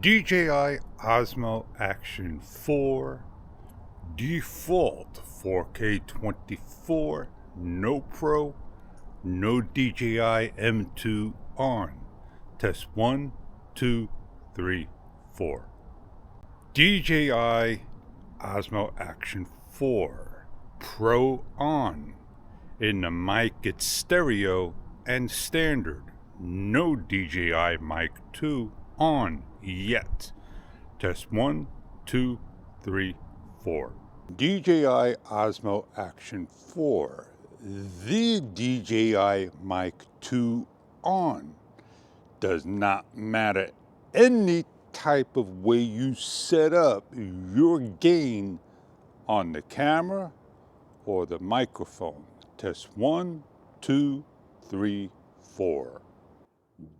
DJI Osmo Action 4, default 4K 24, no Pro, no DJI M2 on. Test 1, 2, 3, 4. DJI Osmo Action 4, Pro on. In the mic it's stereo and standard. No DJI Mic 2 on yet. Test 1, 2, 3, 4. DJI Osmo Action 4. The DJI Mic 2 on. Does not matter any type of way you set up your gain on the camera or the microphone. Test 1, 2, 3, 4.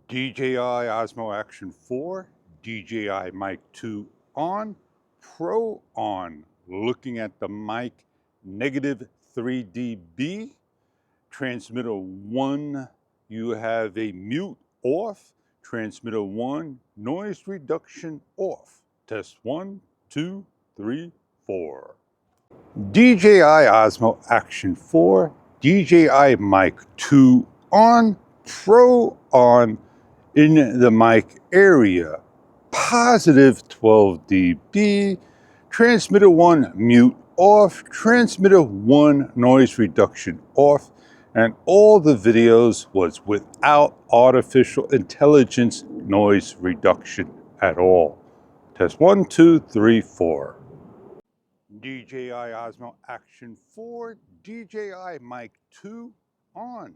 DJI Osmo Action 4, DJI Mic 2 on, Pro on. Looking at the mic, negative 3 dB. Transmitter 1, you have a mute off. Transmitter 1, noise reduction off. Test 1, 2, 3, 4. DJI Osmo Action 4, DJI Mic 2 on, Pro on. In the mic area, positive 12 dB, transmitter 1 mute off, transmitter 1 noise reduction off, and all the videos was without artificial intelligence noise reduction at all. Test 1, 2, 3, 4. DJI Osmo Action 4, DJI Mic 2 on.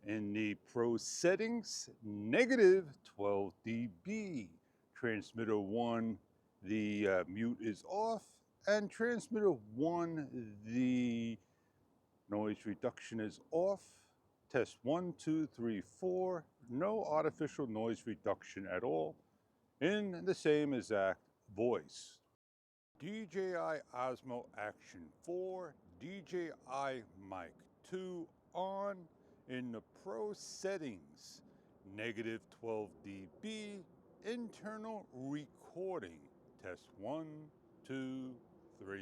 In the Pro settings, negative 12 dB. Transmitter 1, the mute is off, and transmitter 1, the noise reduction is off. Test 1, 2, 3, 4. No artificial noise reduction at all in the same exact voice. DJI Osmo Action 4, DJI Mic 2 on. In the Pro settings, negative 12 dB, internal recording. Test 1, 2, 3.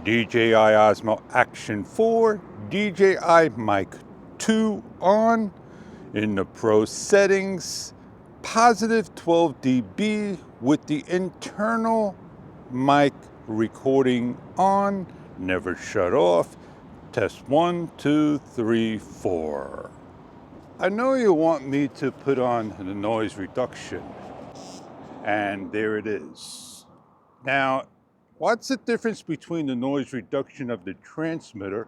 DJI Osmo Action 4, DJI Mic 2 on. In the Pro settings, positive 12 dB with the internal mic recording on, never shut off. Test 1, 2, 3, 4. I know you want me to put on the noise reduction, and there it is. Now, what's the difference between the noise reduction of the transmitter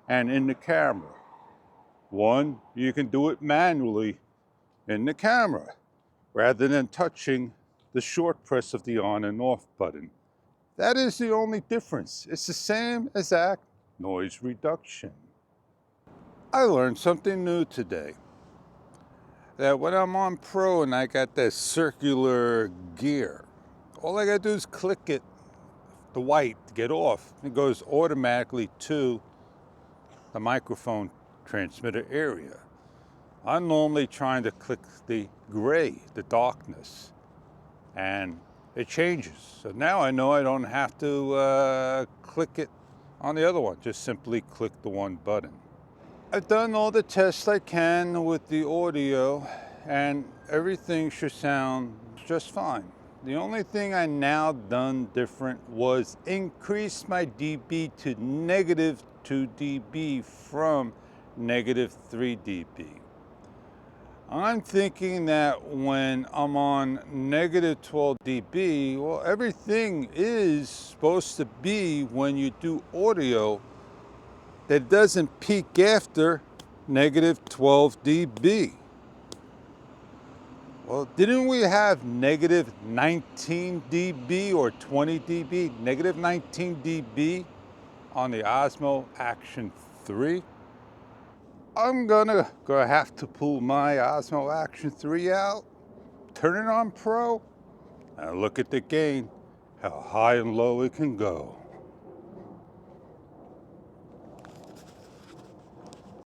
and in the camera? One, you can do it manually in the camera rather than touching the short press of the on and off button. That is the only difference. It's the same exact noise reduction. I learned something new today. That when I'm on Pro and I got that circular gear, all I gotta do is click it, the white, to get off. It goes automatically to the microphone transmitter area. I'm normally trying to click the gray, the darkness, and it changes. So now I know I don't have to click it on the other one, just simply click the one button. I've done all the tests I can with the audio and everything should sound just fine. The only thing I now done different was increase my dB to negative 2 dB from negative 3 dB. I'm thinking that when I'm on negative 12 dB, well, everything is supposed to be when you do audio that it doesn't peak after negative 12 dB. Well, didn't we have negative 19 dB or 20 dB? Negative 19 dB on the Osmo Action 3? I'm gonna have to pull my Osmo Action 3 out, turn it on Pro, and look at the gain, how high and low it can go.